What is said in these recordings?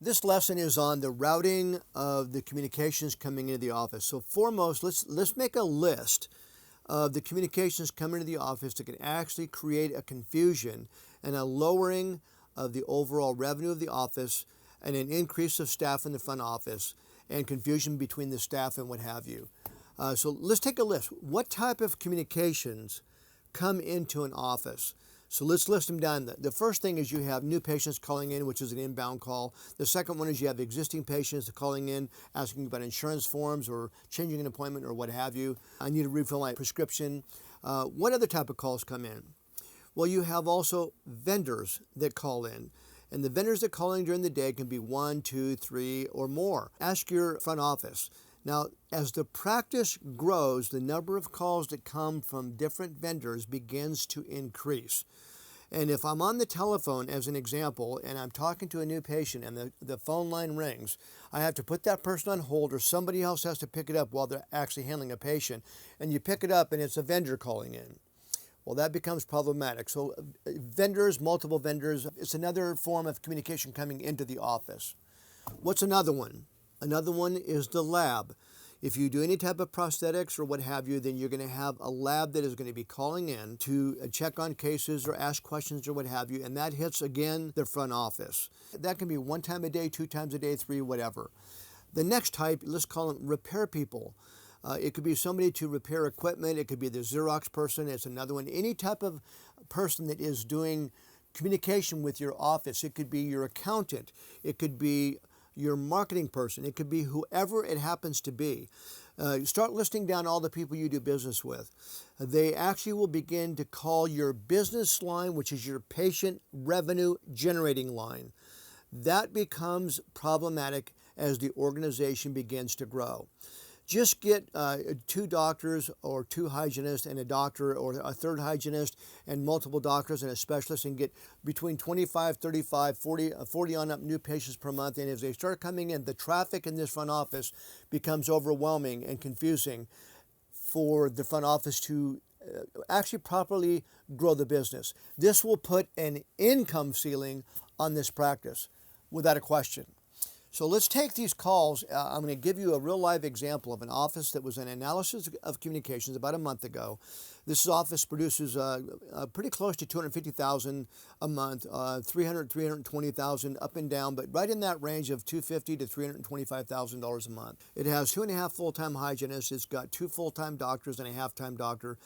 This lesson is on the routing of the communications coming into the office. So foremost, let's make a list of the communications coming into the office that can actually create a confusion and a lowering of the overall revenue of the office and an increase of staff in the front office and confusion between the staff and what have you. So let's take a list. What type of communications come into an office? So let's list them down. The first thing is you have new patients calling in, which is an inbound call. The second one is you have existing patients calling in, asking about insurance forms or changing an appointment or what have you. I need to refill my prescription. What other type of calls come in? Well, you have also vendors that call in. And the vendors that call in during the day can be 1, 2, 3, or more. Ask your front office. Now, as the practice grows, the number of calls that come from different vendors begins to increase. And if I'm on the telephone, as an example, and I'm talking to a new patient and the phone line rings, I have to put that person on hold or somebody else has to pick it up while they're actually handling a patient. And you pick it up and it's a vendor calling in. Well, that becomes problematic. So vendors, multiple vendors, it's another form of communication coming into the office. What's another one? Another one is the lab. If you do any type of prosthetics or what have you, then you're going to have a lab that is going to be calling in to check on cases or ask questions or what have you, and that hits, again, the front office. That can be 1 time a day, 2 times a day, 3, whatever. The next type, let's call them repair people. It could be somebody to repair equipment. It could be the Xerox person. It's another one. Any type of person that is doing communication with your office. It could be your accountant. It could be your marketing person. It could be whoever it happens to be. Start listing down all the people you do business with. They actually will begin to call your business line, which is your patient revenue generating line. That becomes problematic as the organization begins to grow. Just get 2 doctors or 2 hygienists and a doctor or a 3rd hygienist and multiple doctors and a specialist and get between 25, 35, 40 on up new patients per month. And as they start coming in, the traffic in this front office becomes overwhelming and confusing for the front office to actually properly grow the business. This will put an income ceiling on this practice without a question. So let's take these calls. I'm going to give you a real live example of an office that was an analysis of communications about a month ago. This office produces pretty close to $250,000 a month, $320,000 up and down, but right in that range of $250,000 to $325,000 a month. It has 2.5 full-time hygienists. It's got 2 full-time doctors and a half-time doctor,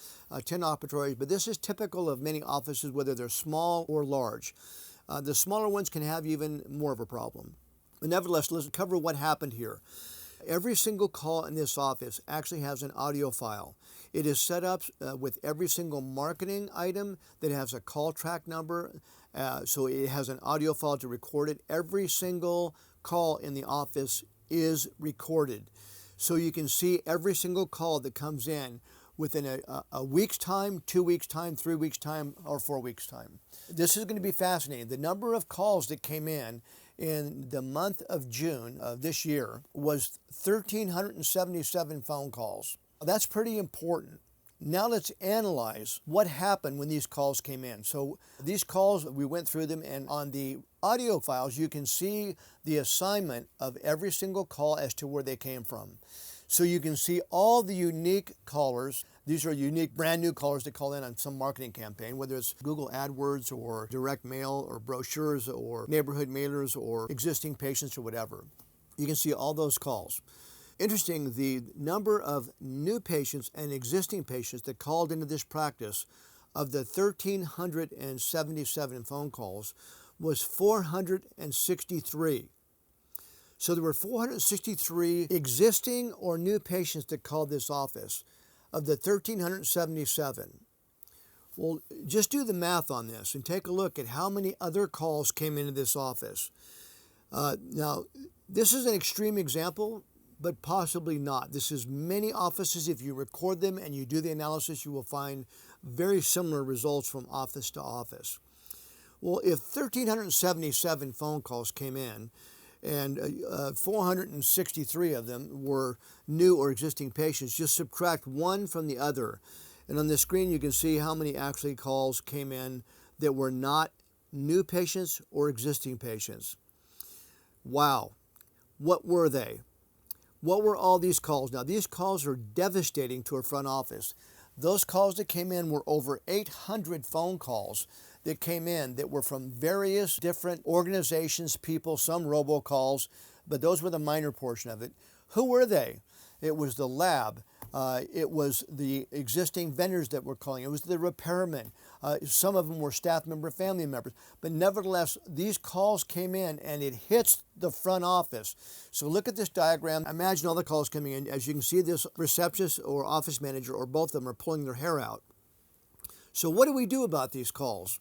10 operatories, but this is typical of many offices, whether they're small or large. The smaller ones can have even more of a problem. But nevertheless, let's cover what happened here. Every single call in this office actually has an audio file. It is set up with every single marketing item that has a call track number. So it has an audio file to record it. Every single call in the office is recorded. So you can see every single call that comes in within a week's time, 2 weeks' time, 3 weeks' time, or 4 weeks' time. This is going to be fascinating. The number of calls that came in the month of June of this year was 1,377 phone calls. That's pretty important. Now let's analyze what happened when these calls came in. So these calls, we went through them, and on the audio files, you can see the assignment of every single call as to where they came from. So you can see all the unique callers. These are unique, brand new callers that call in on some marketing campaign, whether it's Google AdWords or direct mail or brochures or neighborhood mailers or existing patients or whatever. You can see all those calls. Interesting, the number of new patients and existing patients that called into this practice of the 1,377 phone calls was 463. So there were 463 existing or new patients that called this office of the 1,377. Well, just do the math on this and take a look at how many other calls came into this office. Now, this is an extreme example, but possibly not. This is many offices. If you record them and you do the analysis, you will find very similar results from office to office. Well, if 1,377 phone calls came in, and 463 of them were new or existing patients, just subtract one from the other. And on the screen, you can see how many actually calls came in that were not new patients or existing patients. Wow. What were they? What were all these calls? Now, these calls are devastating to a front office. Those calls that came in were over 800 phone calls that came in that were from various different organizations, people, some robocalls, but those were the minor portion of it. Who were they? It was the lab. It was the existing vendors that were calling. It was the repairmen. Some of them were staff member, family members. But nevertheless, these calls came in and it hits the front office. So look at this diagram. Imagine all the calls coming in. As you can see, this receptionist or office manager or both of them are pulling their hair out. So what do we do about these calls?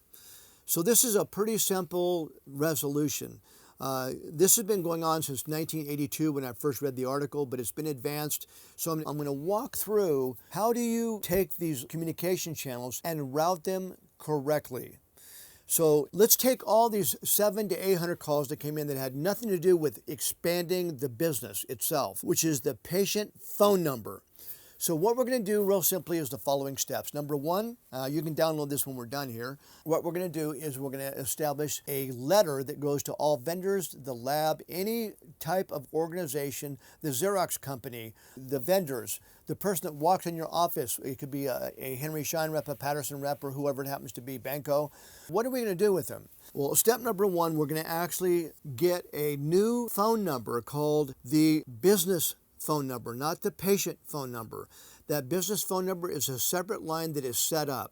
So this is a pretty simple resolution. This has been going on since 1982 when I first read the article, but it's been advanced. So I'm going to walk through how do you take these communication channels and route them correctly. So let's take all these 700 to 800 calls that came in that had nothing to do with expanding the business itself, which is the patient phone number. So what we're going to do real simply is the following steps. Number one, you can download this when we're done here. What we're going to do is we're going to establish a letter that goes to all vendors, the lab, any type of organization, the Xerox company, the vendors, the person that walks in your office. It could be a Henry Schein rep, a Patterson rep, or whoever it happens to be, Banco. What are we going to do with them? Well, step number one, we're going to actually get a new phone number called the business phone number, not the patient phone number. That business phone number is a separate line that is set up.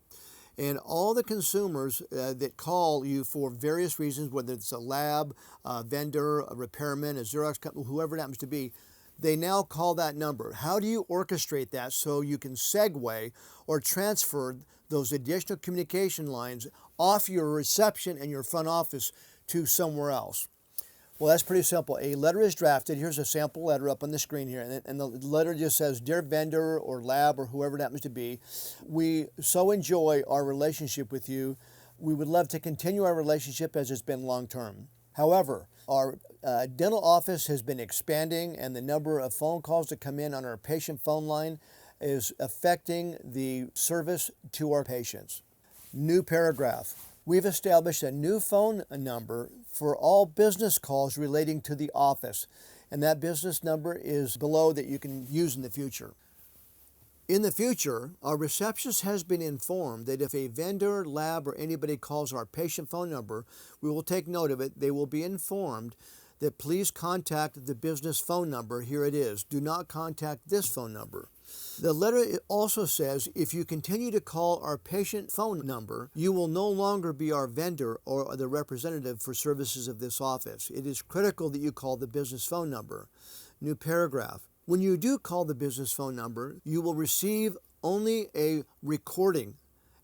And all the consumers that call you for various reasons, whether it's a lab, a vendor, a repairman, a Xerox company, whoever it happens to be, they now call that number. How do you orchestrate that so you can segue or transfer those additional communication lines off your reception and your front office to somewhere else? Well, that's pretty simple. A letter is drafted. Here's a sample letter up on the screen here. And the letter just says, "Dear vendor or lab or whoever it happens to be, we so enjoy our relationship with you. We would love to continue our relationship as it's been long term. However, our dental office has been expanding and the number of phone calls that come in on our patient phone line is affecting the service to our patients." New paragraph. We've established a new phone number for all business calls relating to the office, and that business number is below that you can use in the future. In the future, our receptionist has been informed that if a vendor, lab, or anybody calls our patient phone number, we will take note of it. They will be informed that please contact the business phone number. Here it is. Do not contact this phone number. The letter also says if you continue to call our patient phone number, you will no longer be our vendor or the representative for services of this office. It is critical that you call the business phone number. New paragraph. When you do call the business phone number, you will receive only a recording.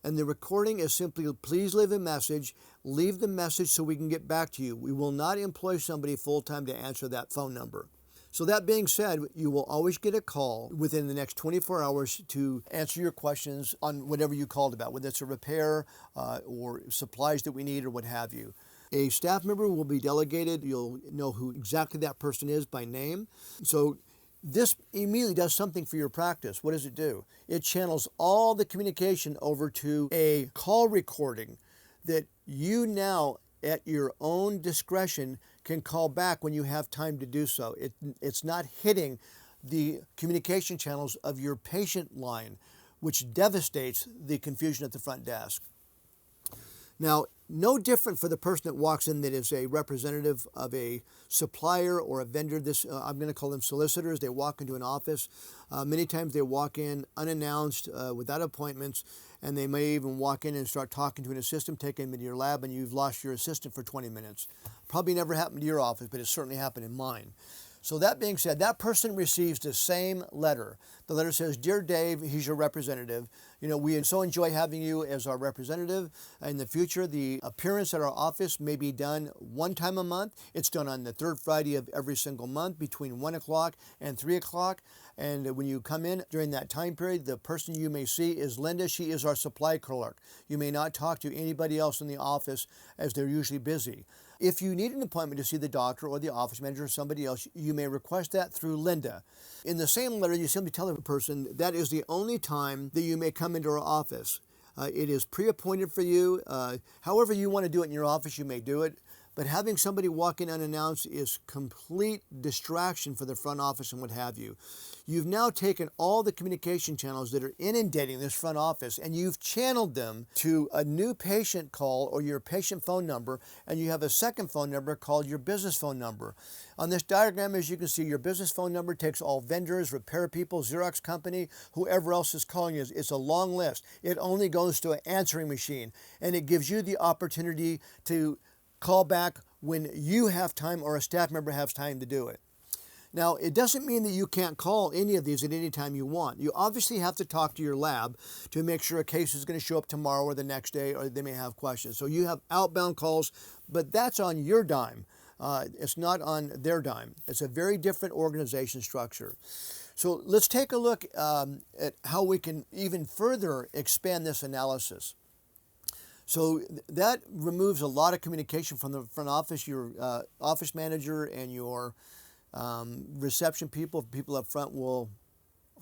And the recording is simply, please leave a message. Leave the message so we can get back to you. We will not employ somebody full-time to answer that phone number. So that being said, you will always get a call within the next 24 hours to answer your questions on whatever you called about, whether it's a repair or supplies that we need or what have you. A staff member will be delegated. You'll know who exactly that person is by name. So this immediately does something for your practice. What does it do? It channels all the communication over to a call recording that you now, at your own discretion, can call back when you have time to do so. It's not hitting the communication channels of your patient line, which devastates the confusion at the front desk. Now, no different for the person that walks in that is a representative of a supplier or a vendor. I'm going to call them solicitors. They walk into an office. Many times they walk in unannounced, without appointments, and they may even walk in and start talking to an assistant, take them into your lab, and you've lost your assistant for 20 minutes. Probably never happened to your office, but it certainly happened in mine. So that being said, that person receives the same letter. The letter says, "Dear Dave," he's your representative. We so enjoy having you as our representative. In the future, the appearance at our office may be done one time a month. It's done on the third Friday of every single month between 1 o'clock and 3 o'clock. And when you come in during that time period, the person you may see is Linda. She is our supply clerk. You may not talk to anybody else in the office as they're usually busy. If you need an appointment to see the doctor or the office manager or somebody else, you may request that through Linda. In the same letter, you simply tell the person that is the only time that you may come into our office. It is pre-appointed for you. However you want to do it in your office, you may do it. but having somebody walk in unannounced is complete distraction for the front office and what have you. You've now taken all the communication channels that are inundating this front office and you've channeled them to a new patient call or your patient phone number, and you have a second phone number called your business phone number. On this diagram, as you can see, your business phone number takes all vendors, repair people, Xerox company, whoever else is calling you. It's a long list. It only goes to an answering machine, and it gives you the opportunity to call back when you have time or a staff member has time to do it. Now, it doesn't mean that you can't call any of these at any time you want. You obviously have to talk to your lab to make sure a case is going to show up tomorrow or the next day, or they may have questions. So you have outbound calls, but that's on your dime. It's not on their dime. It's a very different organization structure. So let's take a look at how we can even further expand this analysis. So that removes a lot of communication from the front office. Your office manager and your reception people up front will,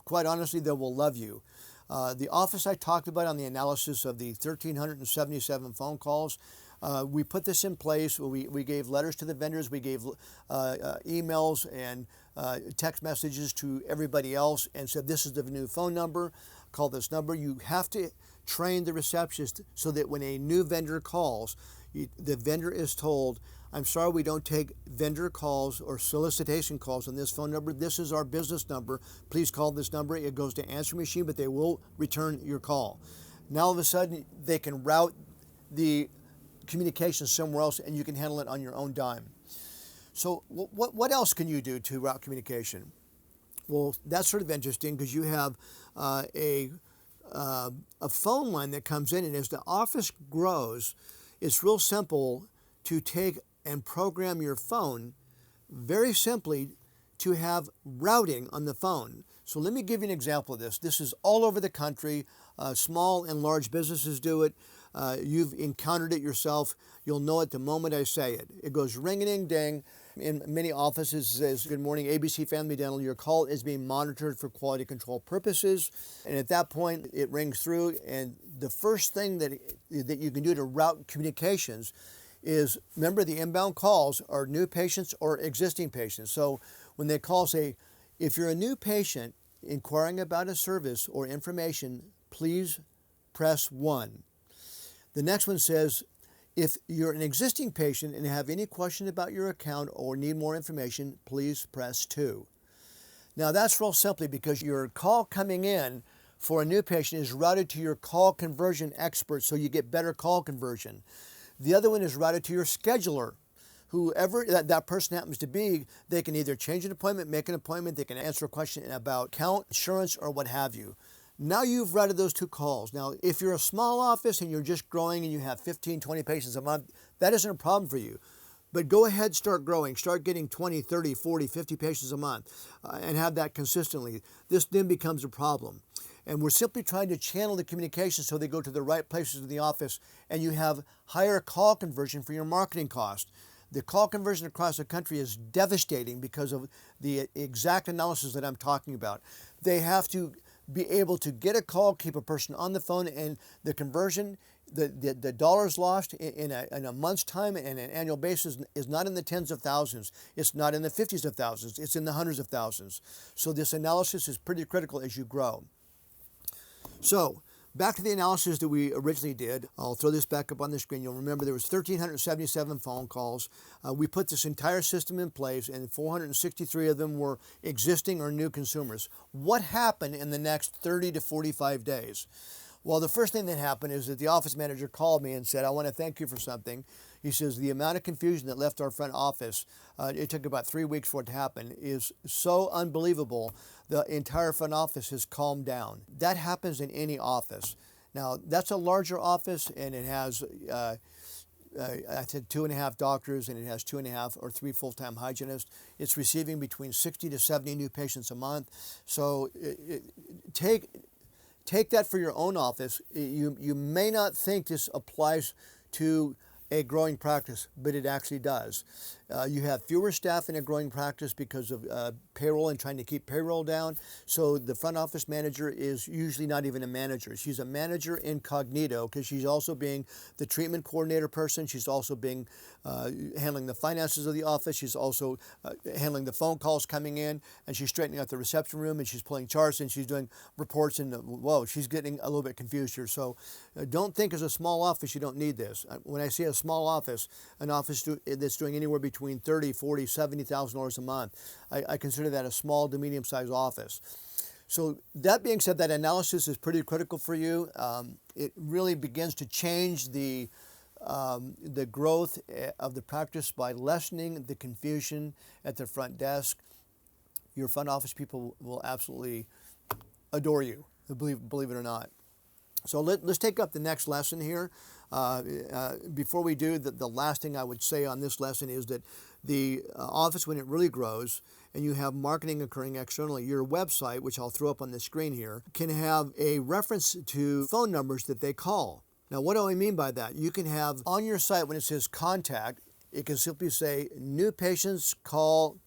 quite honestly, they will love you. The office I talked about on the analysis of the 1,377 phone calls, we put this in place. We gave letters to the vendors. We gave emails and text messages to everybody else and said, this is the new phone number. Call this number. You have to train the receptionist so that when a new vendor calls, the vendor is told, I'm sorry, we don't take vendor calls or solicitation calls on this phone number. This is our business number. Please call this number. It goes to answering machine, but they will return your call. Now, all of a sudden, they can route the communication somewhere else, and you can handle it on your own dime. So what else can you do to route communication? Well, that's sort of interesting because you have a phone line that comes in, and as the office grows, it's real simple to take and program your phone very simply to have routing on the phone. So let me give you an example of this. This is all over the country. Small and large businesses do it. You've encountered it yourself. You'll know it the moment I say it. It goes ring-a-ding-ding. In many offices, it says, good morning, ABC Family Dental. Your call is being monitored for quality control purposes. And at that point, it rings through. And the first thing that you can do to route communications is, remember, the inbound calls are new patients or existing patients. So when they call, say, if you're a new patient inquiring about a service or information, please press 1. The next one says, if you're an existing patient and have any question about your account or need more information, please press 2. Now that's real simply because your call coming in for a new patient is routed to your call conversion expert, so you get better call conversion. The other one is routed to your scheduler. Whoever that person happens to be, they can either change an appointment, make an appointment, they can answer a question about account, insurance, or what have you. Now you've routed those two calls. Now, if you're a small office and you're just growing and you have 15, 20 patients a month, that isn't a problem for you. But go ahead, start growing, start getting 20, 30, 40, 50 patients a month and have that consistently. This then becomes a problem. And we're simply trying to channel the communication so they go to the right places in the office and you have higher call conversion for your marketing cost. The call conversion across the country is devastating because of the exact analysis that I'm talking about. They have to be able to get a call, keep a person on the phone, and the conversion, the dollars lost in a month's time and an annual basis is not in the tens of thousands. It's not in the 50s of thousands. It's in the hundreds of thousands. So this analysis is pretty critical as you grow. So back to the analysis that we originally did. I'll throw this back up on the screen. You'll remember there was 1,377 phone calls. We put this entire system in place, and 463 of them were existing or new consumers. What happened in the next 30 to 45 days? Well, the first thing that happened is that the office manager called me and said, I want to thank you for something. He says, the amount of confusion that left our front office, it took about 3 weeks for it to happen, is so unbelievable. The entire front office has calmed down. That happens in any office. Now, that's a larger office, and it has, I said 2.5 doctors, and it has 2.5 or 3 full-time hygienists. It's receiving between 60 to 70 new patients a month. So take that for your own office. You may not think this applies to a growing practice, but it actually does. You have fewer staff in a growing practice because of payroll and trying to keep payroll down. So the front office manager is usually not even a manager. She's a manager incognito because she's also being the treatment coordinator person. She's also being handling the finances of the office. She's also handling the phone calls coming in, and she's straightening out the reception room, and she's pulling charts, and she's doing reports. And whoa, she's getting a little bit confused here. So don't think as a small office you don't need this. When I say a small office, an office that's doing anywhere between $30,000, $40,000, $70,000 a month, I consider that a small to medium-sized office. So that being said, that analysis is pretty critical for you. It really begins to change the growth of the practice by lessening the confusion at the front desk. Your front office people will absolutely adore you, believe it or not. So let's take up the next lesson here. Before we do, the last thing I would say on this lesson is that the office, when it really grows and you have marketing occurring externally, your website, which I'll throw up on the screen here, can have a reference to phone numbers that they call. Now, what do I mean by that? You can have on your site, when it says contact, it can simply say new patients call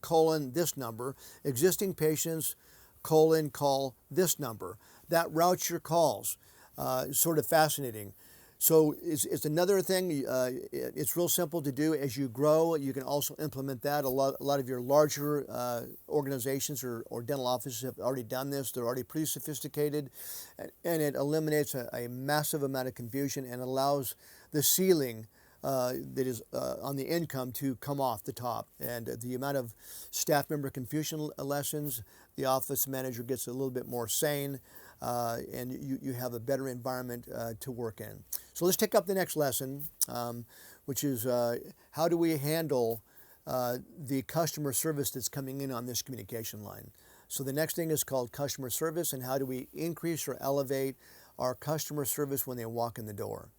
this number, existing patients call this number. That routes your calls. Sort of fascinating. So it's another thing. It's real simple to do. As you grow, you can also implement that. A lot of your larger organizations or dental offices have already done this. They're already pretty sophisticated, and it eliminates a massive amount of confusion and allows the ceiling that is on the income to come off the top. And the amount of staff member confusion lessens, the office manager gets a little bit more sane, and you have a better environment to work in. So let's take up the next lesson, which is how do we handle the customer service that's coming in on this communication line. So the next thing is called customer service, and how do we increase or elevate our customer service when they walk in the door.